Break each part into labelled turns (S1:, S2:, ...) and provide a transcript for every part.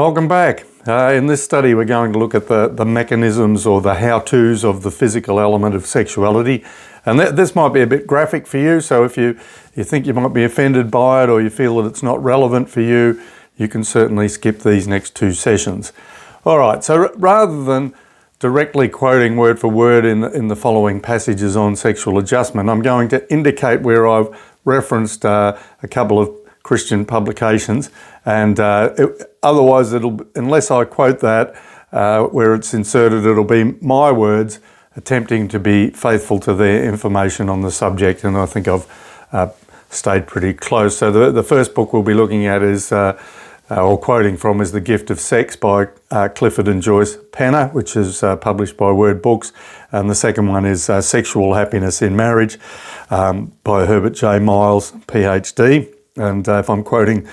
S1: Welcome back. In this study we're going to look at the mechanisms or the how-tos of the physical element of sexuality. And this might be a bit graphic for you, so if you think you might be offended by it or you feel that it's not relevant for you, you can certainly skip these next two sessions. All right, so rather than directly quoting word for word in the following passages on sexual adjustment, I'm going to indicate where I've referenced a couple of Christian publications, and otherwise unless I quote that where it's inserted, it'll be my words attempting to be faithful to their information on the subject, and I think I've stayed pretty close. So the first book we'll be looking at is, or quoting from, is The Gift of Sex by Clifford and Joyce Penner, which is published by Word Books, and the second one is Sexual Happiness in Marriage by Herbert J. Miles, PhD. And if I'm quoting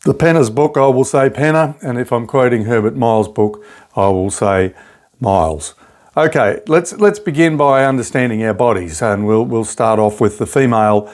S1: the Penner's book, I will say Penner, and if I'm quoting Herbert Miles' book, I will say Miles. Okay, let's begin by understanding our bodies, and we'll start off with the female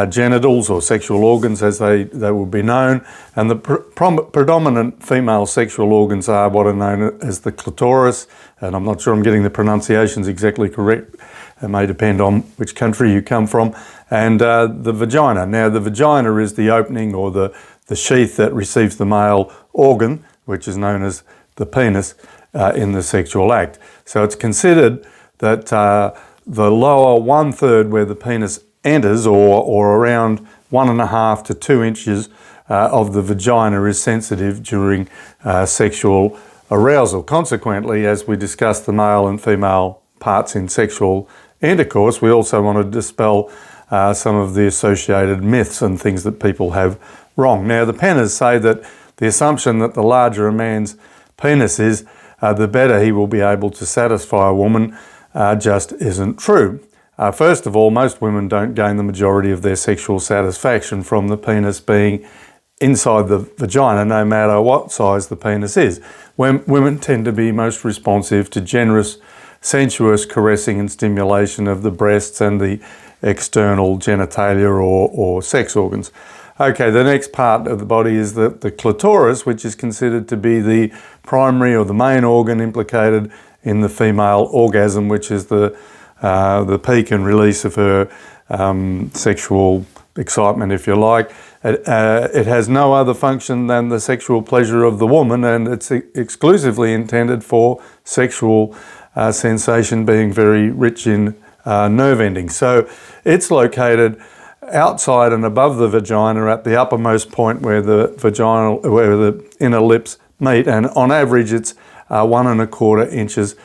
S1: genitals, or sexual organs as they will be known. And the predominant female sexual organs are what are known as the clitoris, and I'm not sure I'm getting the pronunciations exactly correct. It may depend on which country you come from. And the vagina. Now, the vagina is the opening or the sheath that receives the male organ, which is known as the penis, in the sexual act. So it's considered that the lower 1/3 where the penis enters, or around 1.5 to 2 inches of the vagina, is sensitive during sexual arousal. Consequently, as we discuss the male and female parts in sexual intercourse, we also want to dispel some of the associated myths and things that people have wrong. Now, the Penners say that the assumption that the larger a man's penis is, the better he will be able to satisfy a woman, just isn't true. First of all, most women don't gain the majority of their sexual satisfaction from the penis being inside the vagina, no matter what size the penis is. Women tend to be most responsive to generous, sensuous caressing and stimulation of the breasts and the external genitalia or sex organs. Okay, the next part of the body is the clitoris, which is considered to be the primary or the main organ implicated in the female orgasm, which is the peak and release of her sexual excitement, if you like. It has no other function than the sexual pleasure of the woman, and it's exclusively intended for sexual sensation, being very rich in nerve endings. So it's located outside and above the vagina at the uppermost point where the inner lips meet, and on average it's 1.25 inches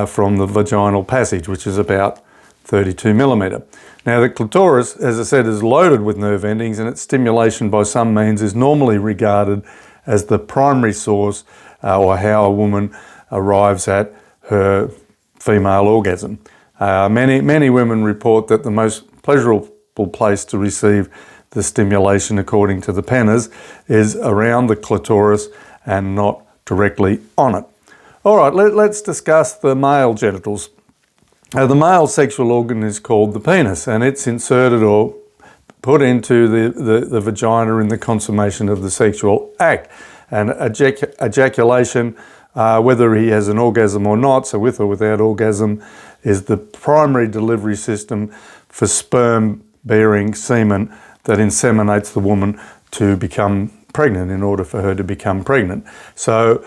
S1: from the vaginal passage, which is about 32 millimetre. Now, the clitoris, as I said, is loaded with nerve endings, and its stimulation by some means is normally regarded as the primary source or how a woman arrives at her female orgasm. Many women report that the most pleasurable place to receive the stimulation, according to the Penners, is around the clitoris and not directly on it. All right, let's discuss the male genitals. The male sexual organ is called the penis, and it's inserted or put into the vagina in the consummation of the sexual act. And ejaculation, whether he has an orgasm or not, so with or without orgasm, is the primary delivery system for sperm-bearing semen that inseminates the woman to become pregnant, in order for her to become pregnant. So,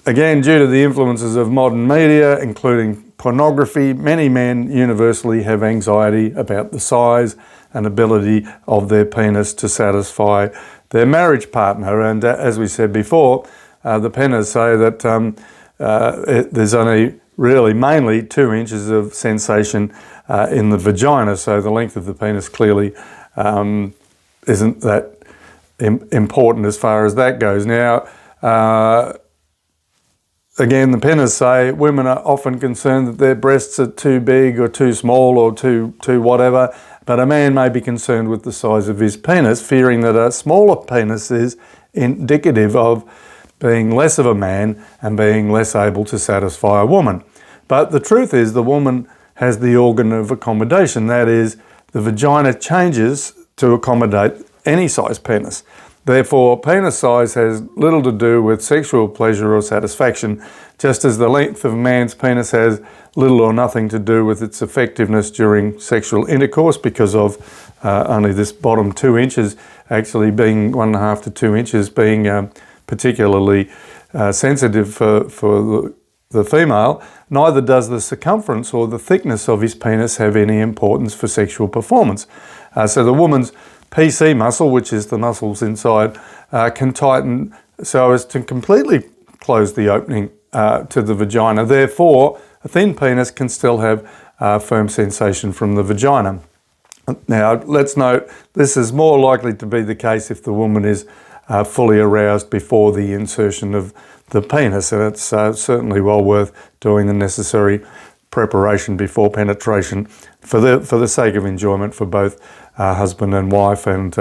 S1: again, due to the influences of modern media, including pornography, many men universally have anxiety about the size and ability of their penis to satisfy their marriage partner. And as we said before, the Penners say that there's only really mainly 2 inches of sensation in the vagina, so the length of the penis clearly isn't that important as far as that goes. Now, again, the Penners say women are often concerned that their breasts are too big or too small or too whatever, but a man may be concerned with the size of his penis, fearing that a smaller penis is indicative of being less of a man and being less able to satisfy a woman. But the truth is the woman has the organ of accommodation. That is, the vagina changes to accommodate any size penis. Therefore, penis size has little to do with sexual pleasure or satisfaction, just as the length of a man's penis has little or nothing to do with its effectiveness during sexual intercourse, because of only this bottom 2 inches actually being 1.5 to 2 inches being particularly sensitive for the female. Neither does the circumference or the thickness of his penis have any importance for sexual performance. So the woman's PC muscle, which is the muscles inside, can tighten so as to completely close the opening to the vagina. Therefore, a thin penis can still have firm sensation from the vagina. Now, let's note, this is more likely to be the case if the woman is fully aroused before the insertion of the penis, and it's certainly well worth doing the necessary preparation before penetration for the sake of enjoyment for both husband and wife. And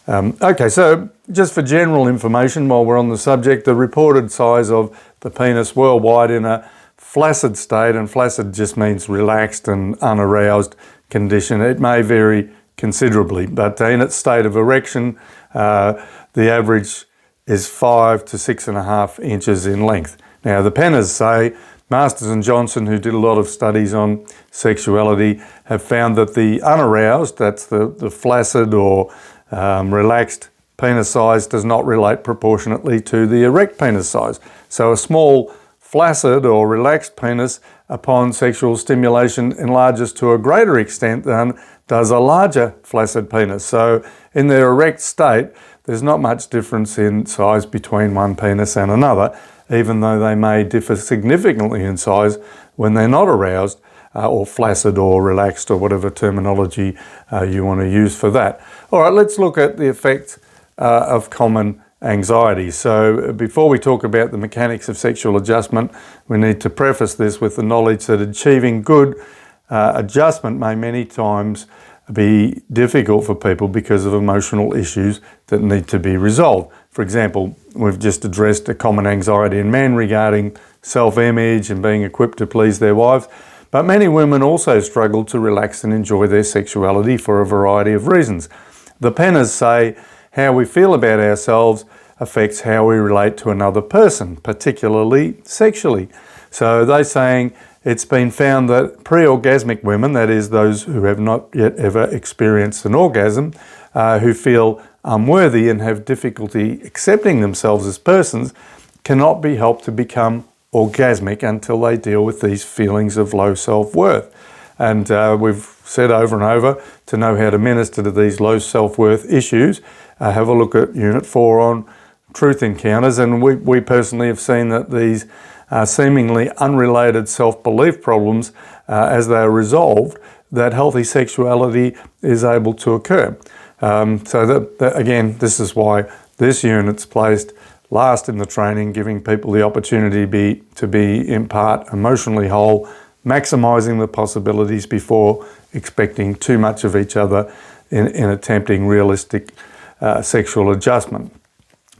S1: okay, so just for general information while we're on the subject, the reported size of the penis worldwide in a flaccid state, and flaccid just means relaxed and unaroused condition, it may vary considerably, but in its state of erection, the average is 5 to 6.5 inches in length. Now, the Penners say, Masters and Johnson, who did a lot of studies on sexuality, have found that the unaroused, that's the flaccid or relaxed penis size, does not relate proportionately to the erect penis size. So a small flaccid or relaxed penis upon sexual stimulation enlarges to a greater extent than does a larger flaccid penis. So in their erect state, there's not much difference in size between one penis and another, even though they may differ significantly in size when they're not aroused or flaccid or relaxed, or whatever terminology you want to use for that. All right, let's look at the effect of common anxiety. So before we talk about the mechanics of sexual adjustment, we need to preface this with the knowledge that achieving good adjustment may many times be difficult for people because of emotional issues that need to be resolved. For example, we've just addressed a common anxiety in men regarding self-image and being equipped to please their wives, but many women also struggle to relax and enjoy their sexuality for a variety of reasons. The Penners say how we feel about ourselves affects how we relate to another person, particularly sexually. So they're saying it's been found that pre-orgasmic women, that is those who have not yet ever experienced an orgasm, who feel unworthy and have difficulty accepting themselves as persons, cannot be helped to become orgasmic until they deal with these feelings of low self-worth. And we've said over and over, to know how to minister to these low self-worth issues, have a look at Unit 4 on truth encounters, and we personally have seen that these seemingly unrelated self-belief problems, as they are resolved, that healthy sexuality is able to occur. So that again, this is why this unit's placed last in the training, giving people the opportunity to be in part emotionally whole, maximising the possibilities before expecting too much of each other in attempting realistic sexual adjustment.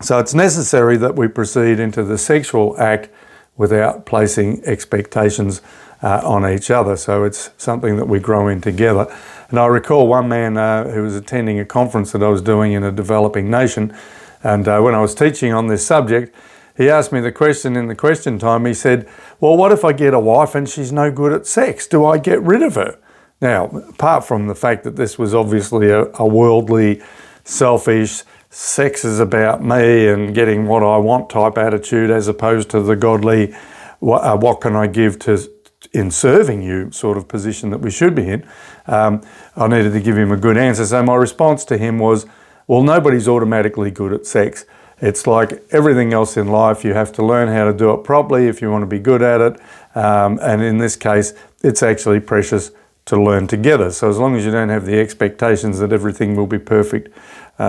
S1: So it's necessary that we proceed into the sexual act without placing expectations on each other. So it's something that we grow in together. And I recall one man who was attending a conference that I was doing in a developing nation, and when I was teaching on this subject, he asked me the question in the question time. He said, well, what if I get a wife and she's no good at sex? Do I get rid of her? Now, apart from the fact that this was obviously a worldly, selfish, sex is about me and getting what I want type attitude, as opposed to the godly, what can I give in serving you sort of position that we should be in, I needed to give him a good answer. So my response to him was, well, nobody's automatically good at sex. It's like everything else in life. You have to learn how to do it properly if you want to be good at it. And in this case, it's actually precious to learn together. So as long as you don't have the expectations that everything will be perfect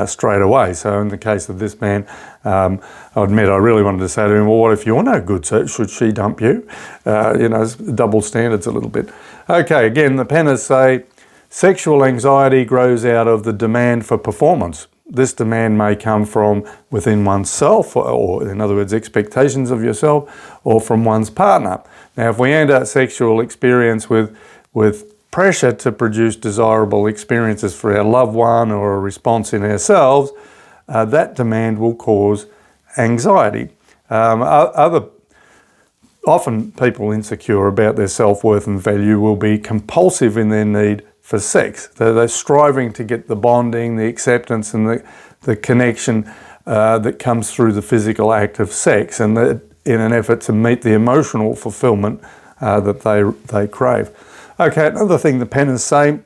S1: straight away. So in the case of this man, I admit I really wanted to say to him, well, what if you're no good? So should she dump you? Double standards a little bit. Okay, again, the Penners say, sexual anxiety grows out of the demand for performance. This demand may come from within oneself, or in other words, expectations of yourself, or from one's partner. Now, if we enter sexual experience with pressure to produce desirable experiences for our loved one, or a response in ourselves, that demand will cause anxiety. Often people insecure about their self-worth and value will be compulsive in their need for sex. They're striving to get the bonding, the acceptance and the connection that comes through the physical act of sex, and in an effort to meet the emotional fulfillment that they crave. Okay, another thing the pen is saying,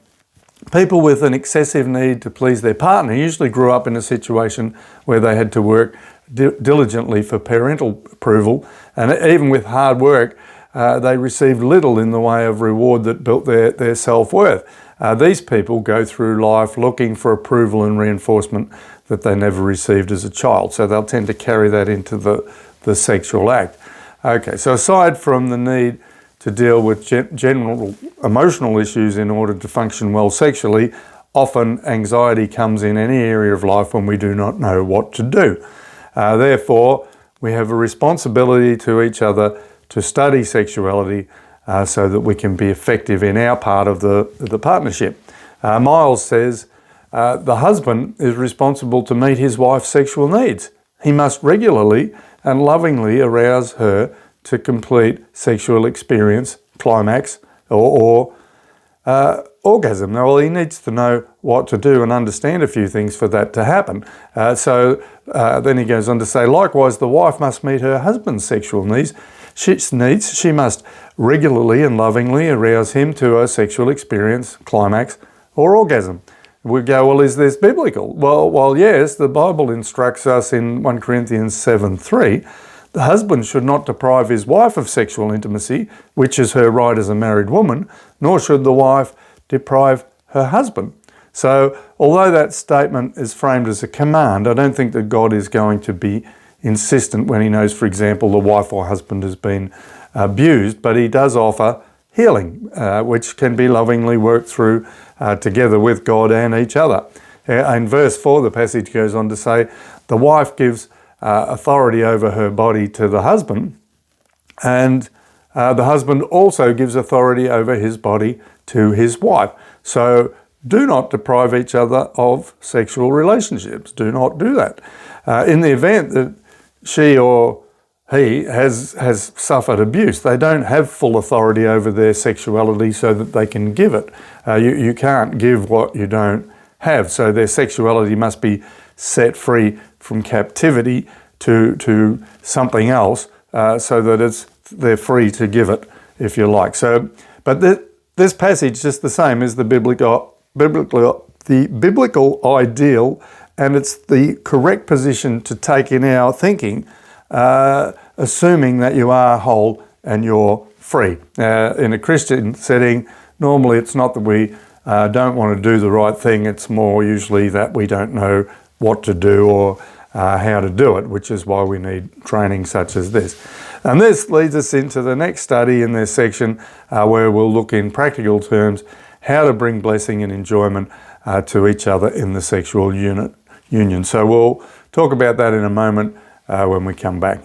S1: people with an excessive need to please their partner usually grew up in a situation where they had to work diligently for parental approval, and even with hard work, they received little in the way of reward that built their self-worth. These people go through life looking for approval and reinforcement that they never received as a child, so they'll tend to carry that into the sexual act. Okay, so aside from the need to deal with general emotional issues in order to function well sexually, often anxiety comes in any area of life when we do not know what to do. Therefore, we have a responsibility to each other to study sexuality so that we can be effective in our part of the partnership. Miles says, the husband is responsible to meet his wife's sexual needs. He must regularly and lovingly arouse her to complete sexual experience, climax, or orgasm. Now, well, he needs to know what to do and understand a few things for that to happen. Then he goes on to say, likewise, the wife must meet her husband's sexual needs. She must regularly and lovingly arouse him to a sexual experience, climax, or orgasm. We go, well, is this biblical? Well, yes, the Bible instructs us in 1 Corinthians 7:3, the husband should not deprive his wife of sexual intimacy, which is her right as a married woman, nor should the wife deprive her husband. So, although that statement is framed as a command, I don't think that God is going to be insistent when he knows, for example, the wife or husband has been abused, but he does offer healing, which can be lovingly worked through together with God and each other. In verse 4, the passage goes on to say, the wife gives authority over her body to the husband, and the husband also gives authority over his body to his wife. So do not deprive each other of sexual relationships. Do not do that. In the event that she or he has suffered abuse, they don't have full authority over their sexuality so that they can give it. You can't give what you don't have, so their sexuality must be set free from captivity to something else, so that they're free to give it, if you like. So, but this passage, just the same, is the biblical ideal, and it's the correct position to take in our thinking, assuming that you are whole and you're free. In a Christian setting, normally it's not that we don't want to do the right thing, it's more usually that we don't know what to do or how to do it, which is why we need training such as this. And this leads us into the next study in this section, where we'll look in practical terms how to bring blessing and enjoyment to each other in the sexual union. So we'll talk about that in a moment when we come back.